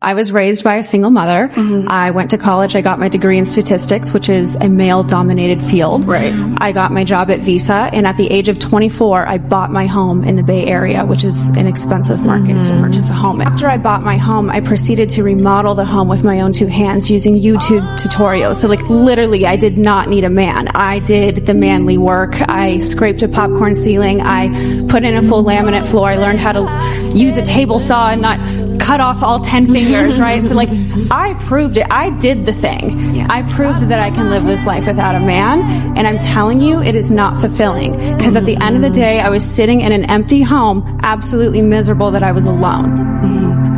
I was raised by a single mother. I went to college. I got my degree in statistics, which is a male-dominated field. Right. I got my job at Visa, and at the age of 24, I bought my home in the Bay Area, which is an expensive market to purchase a home. After I bought my home, I proceeded to remodel the home with my own two hands using YouTube tutorials. So like literally, I did not need a man. I did the manly work. I scraped a popcorn ceiling. I put in a full laminate floor. I learned how to use a table saw and not cut off all 10 fingers, right? So like, I proved it. I did the thing. Yeah. I proved that I can live this life without a man, and I'm telling you, it is not fulfilling. Because at the end of the day, I was sitting in an empty home, absolutely miserable that I was alone.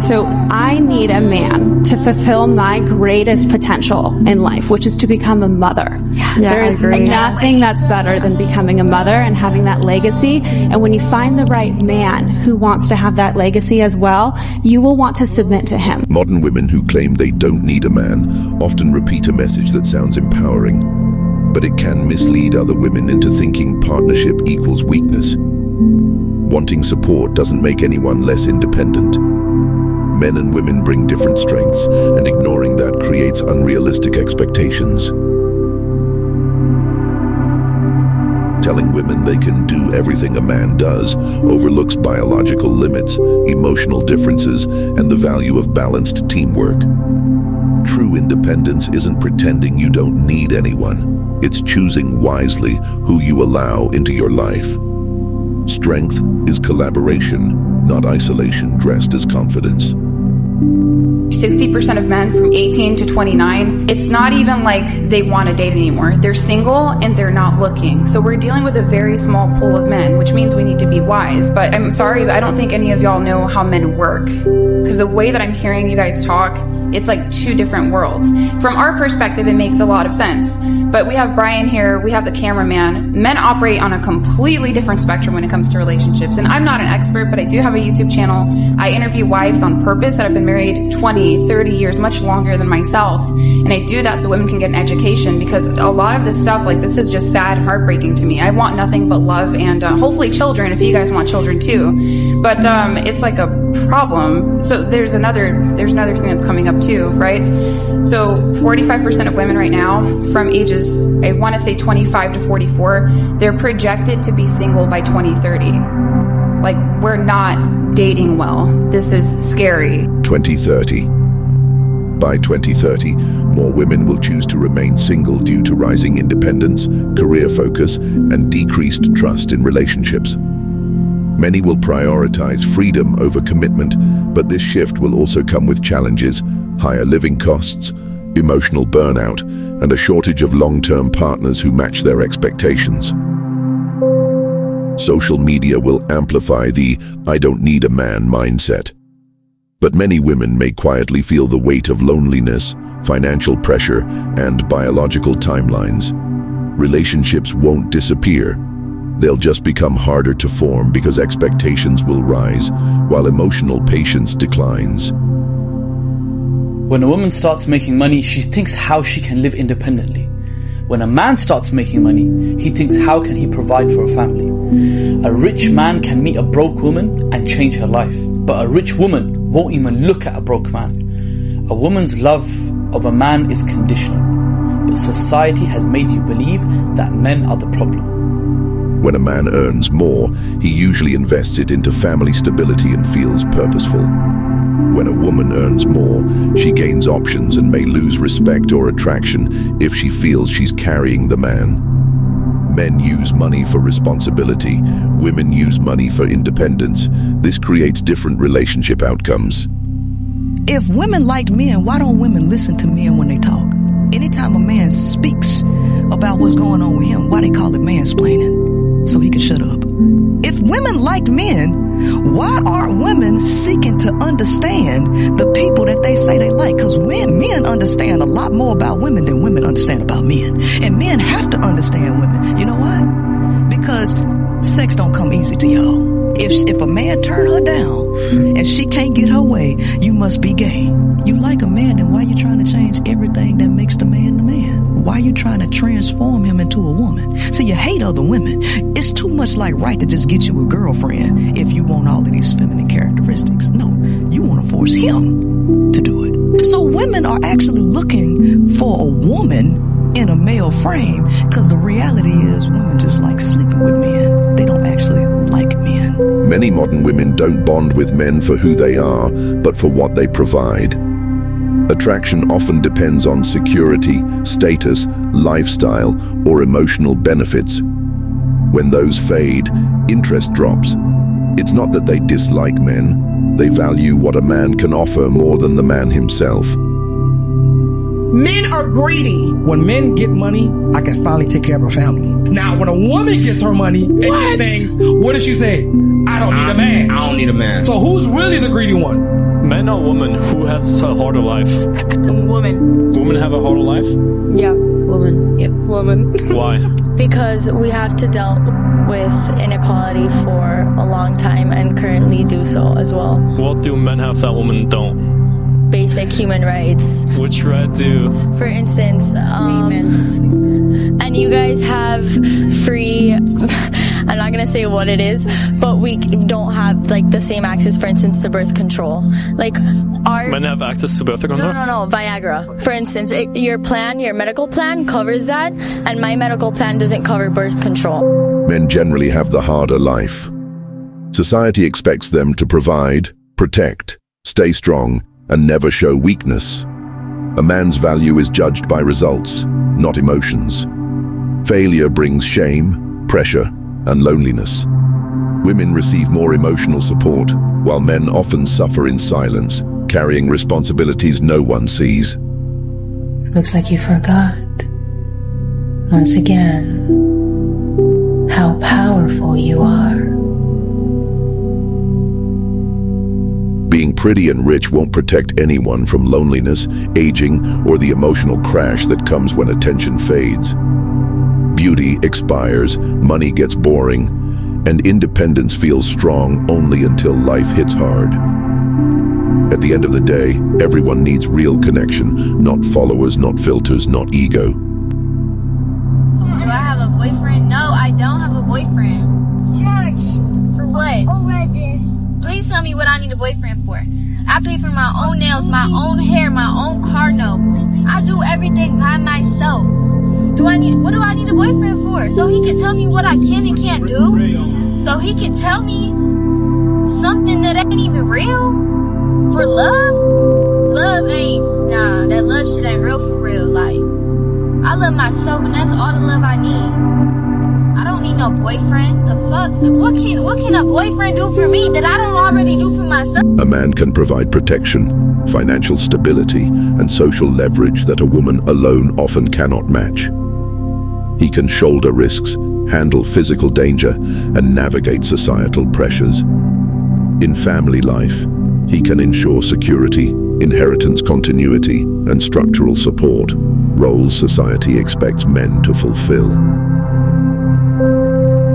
So I need a man to fulfill my greatest potential in life, which is to become a mother. There is nothing that's better than becoming a mother and having that legacy. And when you find the right man who wants to have that legacy as well, you will want to submit to him. Modern women who claim they don't need a man often repeat a message that sounds empowering, but it can mislead other women into thinking partnership equals weakness. Wanting support doesn't make anyone less independent. Men and women bring different strengths, and ignoring that creates unrealistic expectations. Telling women they can do everything a man does overlooks biological limits, emotional differences, and the value of balanced teamwork. True independence isn't pretending you don't need anyone. It's choosing wisely who you allow into your life. Strength is collaboration, not isolation dressed as confidence. 60% of men from 18 to 29, it's not even like they want to date anymore. They're single and they're not looking. So we're dealing with a very small pool of men, which means we need to be wise. But I'm sorry, but I don't think any of y'all know how men work. Because the way that I'm hearing you guys talk, it's like two different worlds. From our perspective, it makes a lot of sense. But we have Brian here, we have the cameraman. Men operate on a completely different spectrum when it comes to relationships. And I'm not an expert, but I do have a YouTube channel. I interview wives on purpose that have been married 20, 30 years, much longer than myself. And I do that so women can get an education, because a lot of this stuff, like this is just sad, heartbreaking to me. I want nothing but love and hopefully children, if you guys want children too. But it's like a problem. So there's another thing that's coming up too, right? So 45% of women right now from ages, I want to say 25 to 44, they're projected to be single by 2030. Like, we're not dating well. This is scary. 2030. By 2030, more women will choose to remain single due to rising independence, career focus, and decreased trust in relationships. Many will prioritize freedom over commitment, but this shift will also come with challenges: higher living costs, emotional burnout, and a shortage of long-term partners who match their expectations. Social media will amplify the "I don't need a man" mindset. But many women may quietly feel the weight of loneliness, financial pressure, and biological timelines. Relationships won't disappear. They'll just become harder to form because expectations will rise, while emotional patience declines. When a woman starts making money, she thinks how she can live independently. When a man starts making money, he thinks how can he provide for a family. A rich man can meet a broke woman and change her life, but a rich woman won't even look at a broke man. A woman's love of a man is conditional, but society has made you believe that men are the problem. When a man earns more, he usually invests it into family stability and feels purposeful. When a woman earns more, she gains options and may lose respect or attraction if she feels she's carrying the man. Men use money for responsibility, women use money for independence. This creates different relationship outcomes. If women like men, why don't women listen to men when they talk? Anytime a man speaks about what's going on with him, why they call it mansplaining? So he can shut up. If women liked men, why aren't women seeking to understand the people that they say they like? Because men understand a lot more about women than women understand about men. And men have to understand women. You know why? Because sex don't come easy to y'all. If a man turn her down and she can't get her way, you must be gay. You like a man, then why you trying to change everything that makes the man the man? Why you trying to transform him into a woman? See, you hate other women. It's too much like right to just get you a girlfriend if you want all of these feminine characteristics. No, you want to force him to do it. women are actually looking for a woman in a male frame, because the reality is women just like sleeping with men. They don't actually like men. Many modern women don't bond with men for who they are, but for what they provide. Attraction often depends on security, status, lifestyle, or emotional benefits. When those fade, interest drops. It's not that they dislike men, they value what a man can offer more than the man himself. Men are greedy. When men get money, I can finally take care of a family. Now, when a woman gets her money and gets things, what does she say? I don't need a man. I don't need a man. So who's really the greedy one? Man or woman, who has a harder life? Woman. Women have a harder life? Yeah. Woman. Yep. Woman. Why? Because we have to deal with inequality for a long time and currently do so as well. What do men have that women don't? Basic human rights. Which right do? For instance, and you guys have free, I'm not gonna say what it is, but we don't have like the same access, for instance, to birth control. Like our Men have access to birth control? No, Viagra. For instance, your medical plan covers that, and my medical plan doesn't cover birth control. Men generally have the harder life. Society expects them to provide, protect, stay strong, and never show weakness. A man's value is judged by results, not emotions. Failure brings shame, pressure, and loneliness. Women receive more emotional support, while men often suffer in silence, carrying responsibilities no one sees. Looks like you forgot, once again, how powerful you are. Being pretty and rich won't protect anyone from loneliness, aging, or the emotional crash that comes when attention fades. Beauty expires, money gets boring, and independence feels strong only until life hits hard. At the end of the day, everyone needs real connection, not followers, not filters, not ego. Do I have a boyfriend? No, I don't have a boyfriend. Judge. For what? Already. Please tell me what I need a boyfriend for. I pay for my own nails, my own hair, my own car note. I do everything by myself. What do I need a boyfriend for? So he can tell me what I can and can't do? So he can tell me something that ain't even real? For love? Love ain't, that love shit ain't real for real. Like, I love myself and that's all the love I need. I don't need no boyfriend. The fuck? What can a boyfriend do for me that I don't already do for myself? A man can provide protection, financial stability, and social leverage that a woman alone often cannot match. He can shoulder risks, handle physical danger, and navigate societal pressures. In family life, he can ensure security, inheritance continuity, and structural support, roles society expects men to fulfill.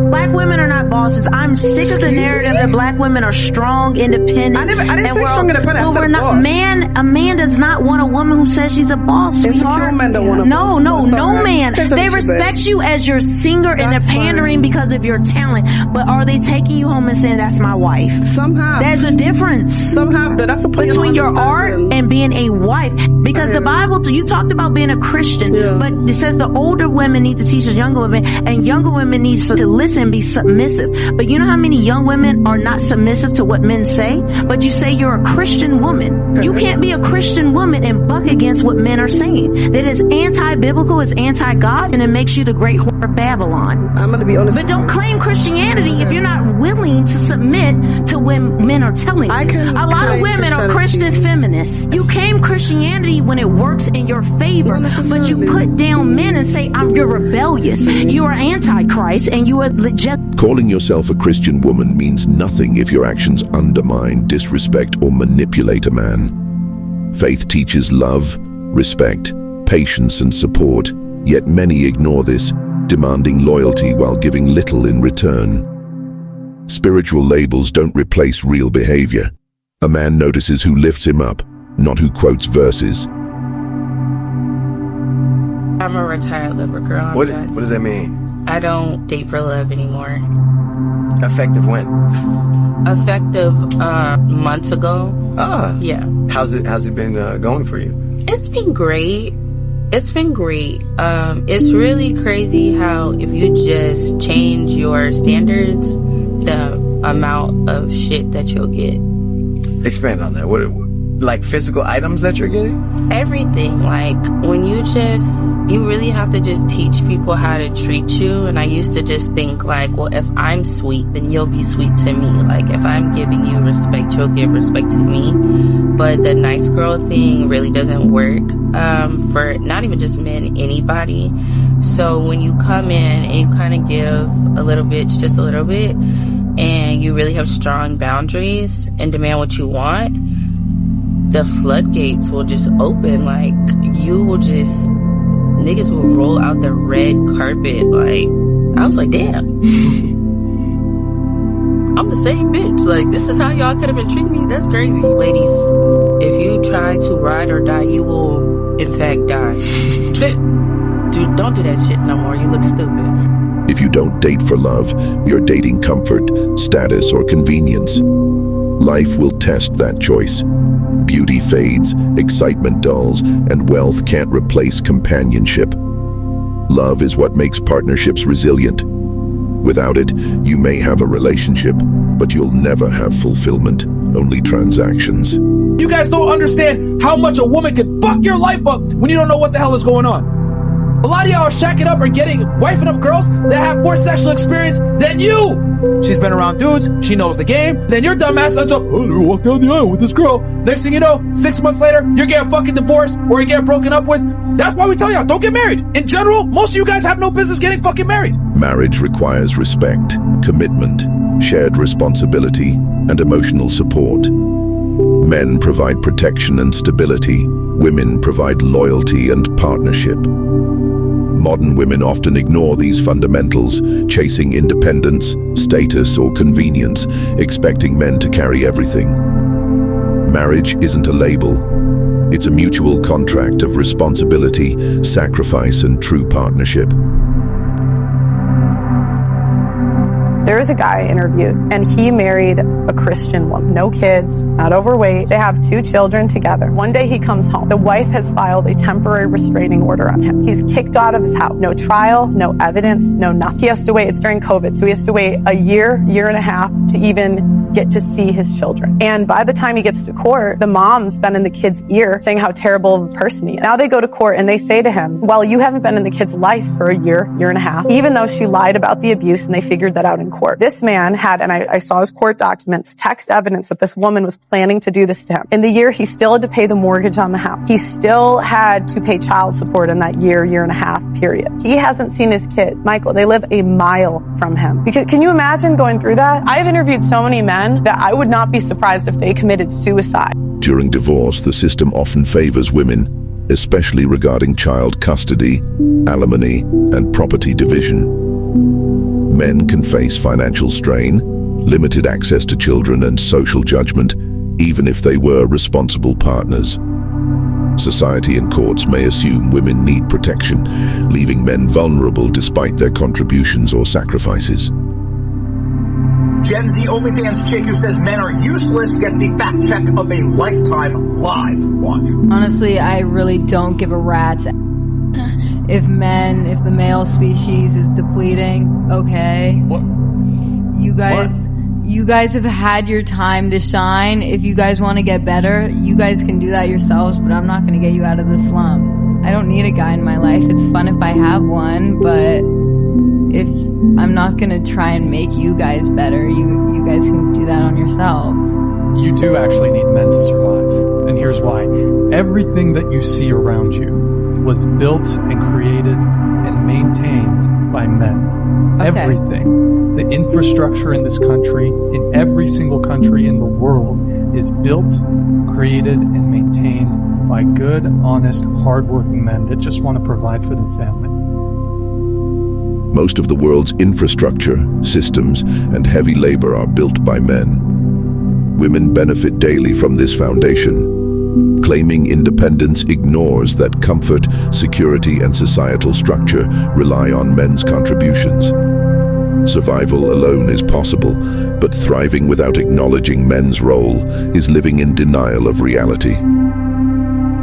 Black women are not bosses. I'm sick of the narrative that black women are strong, independent. I didn't say strong, independent. Well, I said we're not. boss. A man does not want a woman who says she's a boss. Insecure men don't want a No, boss. no man. They respect you as your singer and they're pandering because of your talent. But are they taking you home and saying that's my wife? Somehow. There's a difference. Somehow. That's the point between your art and being a wife. Because the Bible, you talked about being a Christian, but it says the older women need to teach the younger women, and younger women need to listen and be submissive. But you know how many young women are not submissive to what men say? But you say you're a Christian woman. You can't be a Christian woman and buck against what men are saying. That is anti-biblical, it's anti-God, and it makes you the great whore of Babylon. I'm going to be honest. But don't claim Christianity if you're not willing to submit to what men are telling you. A lot of women are Christian feminists. You claim Christianity when it works in your favor, but you put down men and say, you're rebellious. You are antichrist, and you are legit. Calling yourself a Christian woman means nothing if your actions undermine, disrespect, or manipulate a man. Faith teaches love, respect, patience, and support, yet many ignore this, demanding loyalty while giving little in return. Spiritual labels don't replace real behavior. A man notices who lifts him up, not who quotes verses. I'm a retired lover girl. What does that mean? I don't date for love anymore. Effective when? Effective months ago. Ah. Yeah. How's it been going for you? It's been great. It's been great. It's really crazy how if you just change your standards, the amount of shit that you'll get. Expand on that. What, like physical items that you're getting? Everything. Like when you really have to just teach people how to treat you. And I used to just think like, well, if I'm sweet, then you'll be sweet to me. Like if I'm giving you respect, you'll give respect to me. But the nice girl thing really doesn't work for not even just men, anybody. So when you come in and you kind of give a little bit, just a little bit, and you really have strong boundaries and demand what you want, the floodgates will just open. Like you will just, niggas will roll out the red carpet. Like I was like, damn. I'm the same bitch. Like, this is how y'all could have been treating me? That's crazy. Ladies, if you try to ride or die, you will, in fact, die. Dude, don't do that shit no more. You look stupid. If you don't date for love, you're dating comfort, status, or convenience. Life will test that choice. Beauty fades, excitement dulls, and wealth can't replace companionship. Love is what makes partnerships resilient. Without it, you may have a relationship, but you'll never have fulfillment, only transactions. You guys don't understand how much a woman can fuck your life up when you don't know what the hell is going on. A lot of y'all are shacking up or wifing up girls that have more sexual experience than you. She's been around dudes, she knows the game, then your dumbass ends up, oh, let me walk down the aisle with this girl. Next thing you know, 6 months later, you're getting fucking divorced or you get broken up with. That's why we tell y'all, don't get married. In general, most of you guys have no business getting fucking married. Marriage requires respect, commitment, shared responsibility, and emotional support. Men provide protection and stability. Women provide loyalty and partnership. Modern women often ignore these fundamentals, chasing independence, status, or convenience, expecting men to carry everything. Marriage isn't a label. It's a mutual contract of responsibility, sacrifice, and true partnership. There was a guy I interviewed, and he married a Christian woman. No kids, not overweight. They have 2 children together. One day he comes home. The wife has filed a temporary restraining order on him. He's kicked out of his house. No trial, no evidence, no nothing. He has to wait. It's during COVID, so he has to wait a year and a half to even get to see his children. And by the time he gets to court, the mom's been in the kid's ear saying how terrible of a person he is. Now they go to court and they say to him, well, you haven't been in the kid's life for a year and a half, even though she lied about the abuse and they figured that out in court. This man had, and I saw his court documents, text evidence that this woman was planning to do this to him. In the year, he still had to pay the mortgage on the house. He still had to pay child support in that year and a half period. He hasn't seen his kid. Michael, they live a mile from him. Because can you imagine going through that? I've interviewed so many men that I would not be surprised if they committed suicide. During divorce, the system often favors women, especially regarding child custody, alimony, and property division. Men can face financial strain, limited access to children, and social judgment, even if they were responsible partners. Society and courts may assume women need protection, leaving men vulnerable despite their contributions or sacrifices. Gen Z OnlyFans chick who says men are useless gets the fact check of a lifetime live. Watch. Honestly, I really don't give a rat's if the male species is depleting. Okay. What? You guys have had your time to shine. If you guys want to get better, you guys can do that yourselves, but I'm not going to get you out of the slum. I don't need a guy in my life. It's fun if I have one, but if I'm not going to try and make you guys better, you guys can do that on yourselves. You do actually need men to survive, and here's why. Everything that you see around you was built and created and maintained by men. Okay. Everything. The infrastructure in this country, in every single country in the world, is built, created, and maintained by good, honest, hardworking men that just want to provide for their family. Most of the world's infrastructure, systems, and heavy labor are built by men. Women benefit daily from this foundation. Claiming independence ignores that comfort, security, and societal structure rely on men's contributions. Survival alone is possible, but thriving without acknowledging men's role is living in denial of reality.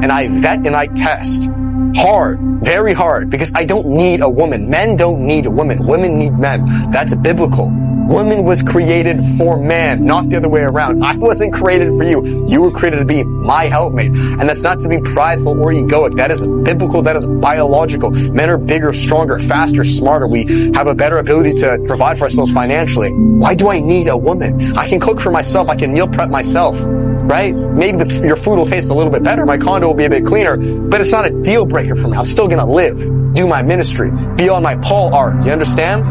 and I vet and I test hard, very hard, because I don't need a woman. Men don't need a woman. Women need men. That's biblical. Woman was created for man, not the other way around. I wasn't created for you. You were created to be my helpmate. And that's not to be prideful or egoic. That is biblical. That is biological. Men are bigger, stronger, faster, smarter. We have a better ability to provide for ourselves financially. Why do I need a woman? I can cook for myself. I can meal prep myself. Right? Maybe your food will taste a little bit better. My condo will be a bit cleaner, but it's not a deal breaker for me. I'm still gonna live, do my ministry, be on my Paul arc. You understand?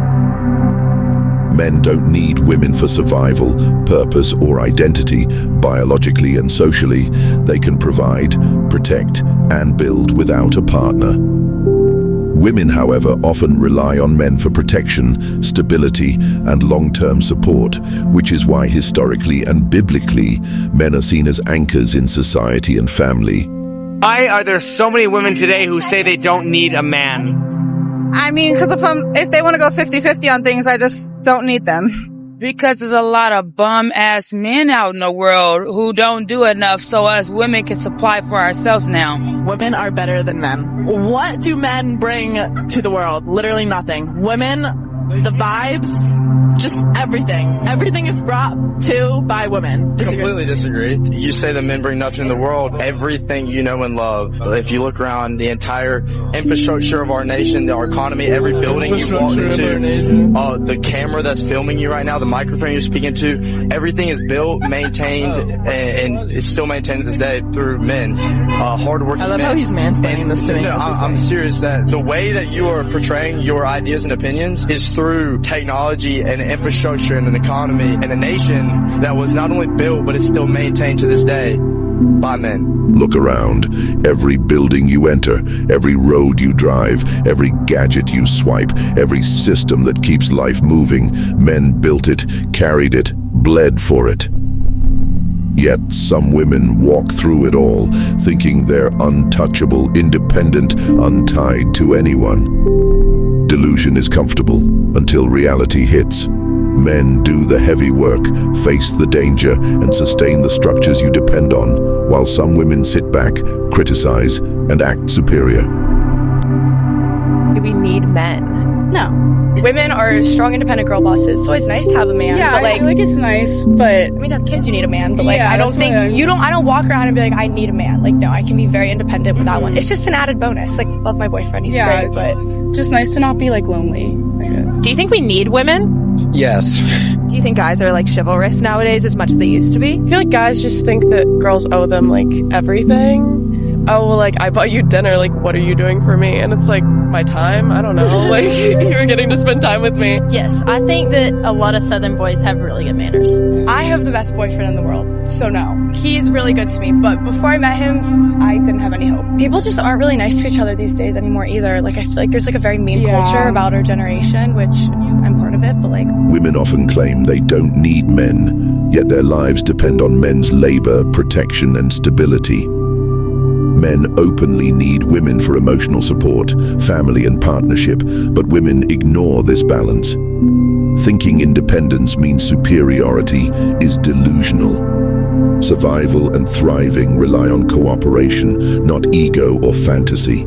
Men don't need women for survival, purpose, or identity. Biologically and socially, they can provide, protect, and build without a partner. Women, however, often rely on men for protection, stability, and long-term support, which is why historically and biblically, men are seen as anchors in society and family. Why are there so many women today who say they don't need a man? I mean, because if they want to go 50-50 on things, I just don't need them. Because there's a lot of bum-ass men out in the world who don't do enough so us women can supply for ourselves now. Women are better than men. What do men bring to the world? Literally nothing. Women, the vibes, just everything. Everything is brought to by women. Completely disagree. You say that men bring nothing in the world. Everything you know and love. If you look around the entire infrastructure of our nation, our economy, every building you walk into, the camera that's filming you right now, the microphone you're speaking to, everything is built, maintained, and it's still maintained to this day through men. Hardworking men. I love how he's mansplaining this to me. No, I'm serious that the way that you are portraying your ideas and opinions is through technology and infrastructure and an economy and a nation that was not only built, but is still maintained to this day by men. Look around. Every building you enter, every road you drive, every gadget you swipe, every system that keeps life moving, men built it, carried it, bled for it. Yet some women walk through it all, thinking they're untouchable, independent, untied to anyone. Delusion is comfortable until reality hits. Men do the heavy work, face the danger, and sustain the structures you depend on, while some women sit back, criticize, and act superior. Do we need men? No. Women are strong, independent girl bosses. It's always nice to have a man. Yeah, but I feel like it's nice, but I mean, to have kids, you need a man. But like, yeah, I don't think I don't walk around and be like, I need a man. Like, no, I can be very independent without one. It's just an added bonus. Like, love my boyfriend, he's great, but just nice to not be like lonely. Do you think we need women? Yes. Do you think guys are like chivalrous nowadays as much as they used to be? I feel like guys just think that girls owe them like everything. Oh, well, like I bought you dinner, like what are you doing for me? And it's like my time, I don't know, like you're getting to spend time with me. Yes, I think that a lot of Southern boys have really good manners. I have the best boyfriend in the world, so no. He's really good to me, but before I met him, I didn't have any hope. People just aren't really nice to each other these days anymore either. Like, I feel like there's like a very mean culture about our generation, which I'm part of it, but like... Women often claim they don't need men, yet their lives depend on men's labor, protection, and stability. Men openly need women for emotional support, family, and partnership, but women ignore this balance. Thinking independence means superiority is delusional. Survival and thriving rely on cooperation, not ego or fantasy.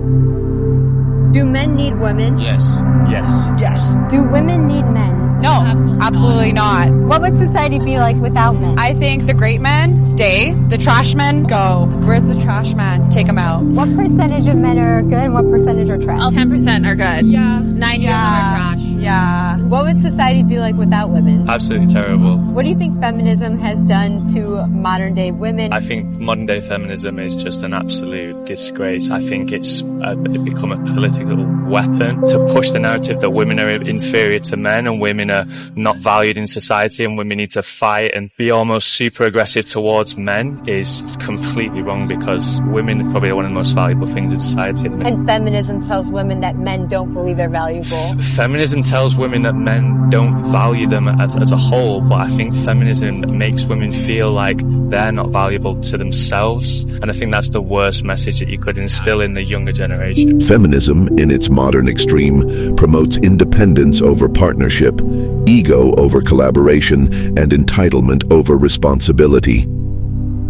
Do men need women? Yes. Yes. Yes. Do women need men? No, absolutely not. What would society be like without men? I think the great men stay, the trash men go. Where's the trash man? Take them out. What percentage of men are good and what percentage are trash? 10% are good. Yeah. 90 of them are trash. Yeah. What would society be like without women? Absolutely terrible. What do you think feminism has done to modern day women? I think modern day feminism is just an absolute disgrace. I think it's become a political weapon to push the narrative that women are inferior to men and women are not valued in society and women need to fight and be almost super aggressive towards men is completely wrong, because women are probably one of the most valuable things in society. And feminism tells women that men don't believe they're valuable. Feminism tells women that men don't value them as a whole, but I think feminism makes women feel like they're not valuable to themselves, and I think that's the worst message that you could instill in the younger generation. Feminism, in its modern extreme, promotes independence over partnership, ego over collaboration, and entitlement over responsibility.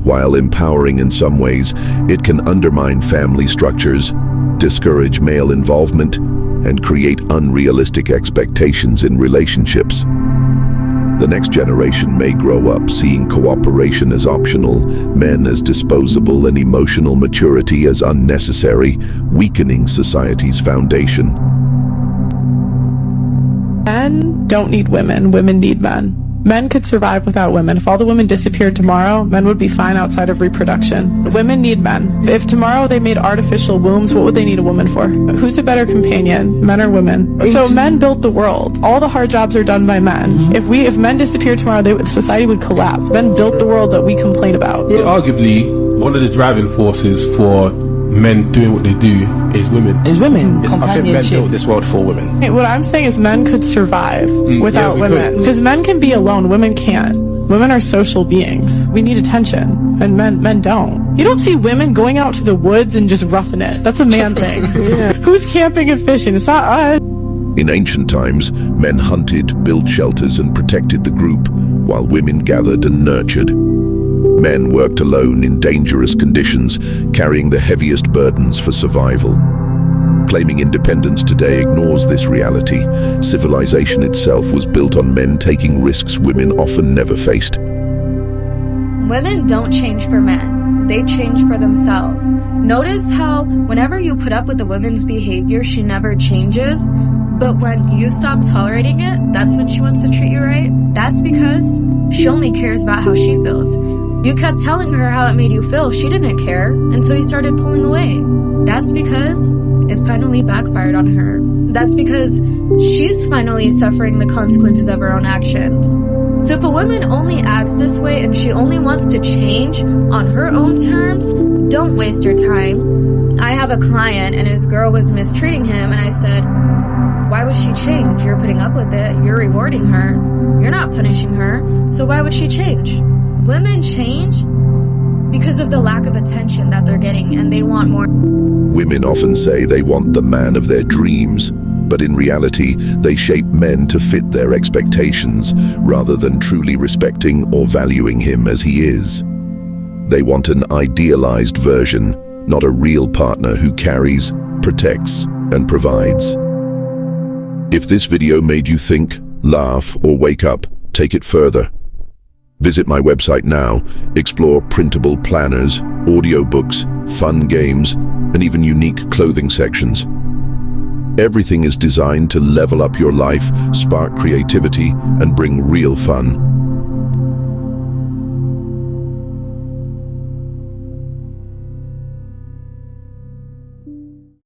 While empowering in some ways, it can undermine family structures, discourage male involvement, and create unrealistic expectations in relationships. The next generation may grow up seeing cooperation as optional, men as disposable, and emotional maturity as unnecessary, weakening society's foundation. Men don't need women, women need men. Men could survive without women. If all the women disappeared tomorrow, men would be fine outside of reproduction. Women need men. If tomorrow they made artificial wombs, what would they need a woman for? Who's a better companion, men or women? So men built the world. All the hard jobs are done by men. If men disappeared tomorrow, society would collapse. Men built the world that we complain about. Arguably, one of the driving forces for men doing what they do is women. Is women. I think men built this world for women. What I'm saying is men could survive without women. Because men can be alone, women can't. Women are social beings. We need attention. And men don't. You don't see women going out to the woods and just roughing it. That's a man thing. Who's camping and fishing? It's not us. In ancient times, men hunted, built shelters, and protected the group, while women gathered and nurtured. Men worked alone in dangerous conditions, carrying the heaviest burdens for survival. Claiming independence today ignores this reality. Civilization itself was built on men taking risks women often never faced. Women don't change for men. They change for themselves. Notice how whenever you put up with a woman's behavior, she never changes. But when you stop tolerating it, that's when she wants to treat you right. That's because she only cares about how she feels. You kept telling her how it made you feel. She didn't care until you started pulling away. That's because it finally backfired on her. That's because she's finally suffering the consequences of her own actions. So if a woman only acts this way and she only wants to change on her own terms, don't waste your time. I have a client and his girl was mistreating him, and I said, why would she change? You're putting up with it. You're rewarding her. You're not punishing her. So why would she change? Women change because of the lack of attention that they're getting, and they want more. Women often say they want the man of their dreams, but in reality, they shape men to fit their expectations rather than truly respecting or valuing him as he is. They want an idealized version, not a real partner who carries, protects, and provides. If this video made you think, laugh, or wake up, take it further. Visit my website now, explore printable planners, audiobooks, fun games, and even unique clothing sections. Everything is designed to level up your life, spark creativity, and bring real fun.